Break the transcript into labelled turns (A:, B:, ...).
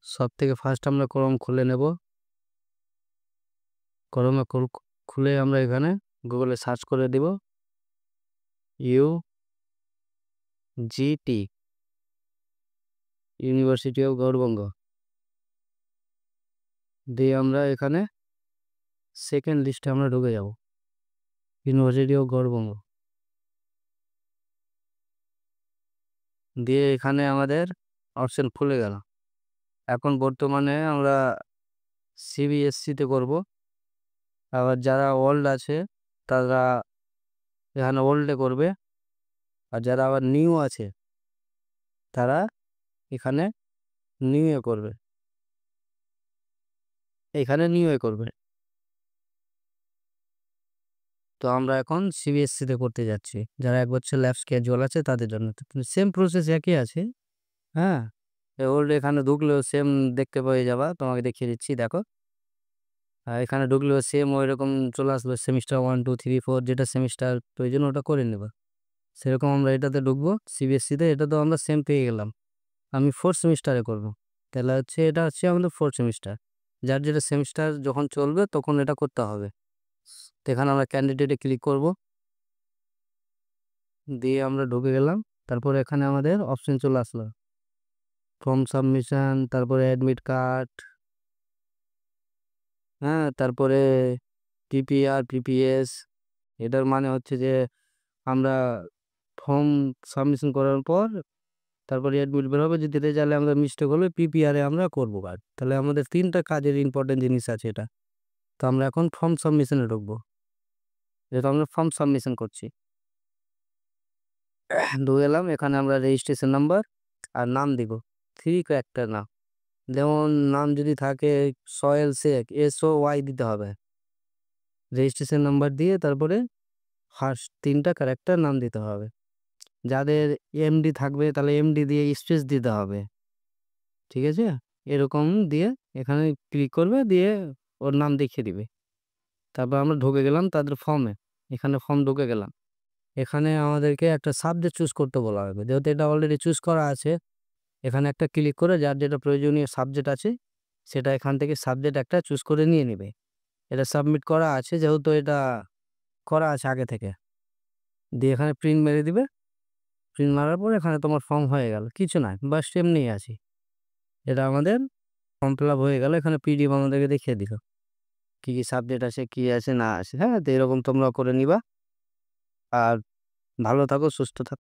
A: সব থেকে ফার্স্ট আমরা ক্রোম খুলে নেব। ক্রোমে খুলে আমরা এখানে গুগলে সার্চ করে দিব UGT, ইউনিভার্সিটি অফ গৌড়বঙ্গ। দিয়ে আমরা এখানে সেকেন্ড লিস্টে আমরা ঢুকে যাব, ইউনিভার্সিটি অফ গৌড়বঙ্গ। দিয়ে এখানে আমাদের অপশন খুলে গেল। এখন বর্তমানে আমরা CBSE-তে করব। আবার যারা ওল্ড আছে তারা এখানে ওল্ডে করবে, আর যারা আবার নিউ আছে তারা এখানে নিউ করবে, এখানে নিউ করবে। তো আমরা এখন CBSE-তে করতে যাচ্ছি। যারা 1 বছর ল্যাব স্কেজুয়াল আছে তাদের জন্য সেম প্রসেস একই আছে। হ্যাঁ, ওল্ড এখানে ঢুকলেও সেম দেখতে পেয়ে যাবা, তোমাকে দেখিয়ে দিচ্ছি, দেখো। এখানে ঢুকলেও সেম ওই রকম চলে আসলো, সেমিস্টার 1 2 3 4 যেটা সেমিস্টার প্রয়োজন ওটা করে নেব। সেরকম আমরা এটাতে ঢুকবো CBSE-তে। এটা তো আমরা সেম পেয়ে গেলাম। আমি 4th সেমিস্টারে করব। তাহলে হচ্ছে এটা হচ্ছে আমাদের 4th সেমিস্টার। যার যেটা সেমিস্টার যখন চলবে তখন এটা করতে হবে। তো এখানে আমরা ক্যান্ডিডেটে ক্লিক করব, দিয়ে আমরা ঢুকে গেলাম। তারপর এখানে আমাদের অপশন চলে আসলো ফর্ম সাবমিশন, তারপরে অ্যাডমিট কার্ড, হ্যাঁ, তারপরে PPR PPS। এটার মানে হচ্ছে যে আমরা ফর্ম সাবমিশন করার পর তারপরে অ্যাডমিট বের হবে, যদি রেজাল্টে আমাদের মিস্টেক হলে PPR-এ আমরা করবো কাজ। তাহলে আমাদের 3টা কাজের ইম্পর্টেন্ট জিনিস আছে এটা। তো আমরা এখন ফর্ম সাবমিশনে ঢুকবো, যেহেতু আমরা ফর্ম সাবমিশন করছি। ঢুকে গেলাম। এখানে আমরা রেজিস্ট্রেশন নাম্বার আর নাম দিব, 3 ক্যারেক্টার নাম। যেমন নাম যদি থাকে সোহেল শেখ, SOY দিতে হবে। রেজিস্ট্রেশন নাম্বার দিয়ে তারপরে ফার্স্ট 3টা ক্যারেক্টার নাম দিতে হবে। যাদের MD থাকবে তাহলে MD দিয়ে স্পেস দিতে হবে, ঠিক আছে? এরকম দিয়ে এখানে ক্লিক করবে, দিয়ে ওর নাম দেখিয়ে দিবে। তারপর আমরা ঢুকে গেলাম তাদের ফর্মে। এখানে ফর্ম ঢুকে গেলাম। এখানে আমাদেরকে একটা সাবজেক্ট চুজ করতে বলা হবে, যেহেতু এটা অলরেডি চুজ করা আছে। এখানে একটা ক্লিক করে যার যেটা প্রয়োজনীয় সাবজেক্ট আছে সেটা এখান থেকে সাবজেক্ট একটা চুজ করে নিয়ে নেবে। এটা সাবমিট করা আছে, যেহেতু এটা করা আছে আগে থেকে। দিয়ে এখানে প্রিন্ট মেরে দিবে। প্রিন্ট মারার পর এখানে তোমার ফর্ম হয়ে গেল, কিছু নাই, বাস এমনিই আছে। এটা আমাদের ফর্ম ফিল আপ হয়ে গেল। এখানে PDF আমাদেরকে দেখিয়ে দিল কি কি সাবজেক্ট আছে, কি আছে না আছে। হ্যাঁ, তো এরকম তোমরা করে নিবা। আর ভালো থাকো, সুস্থ থাকো।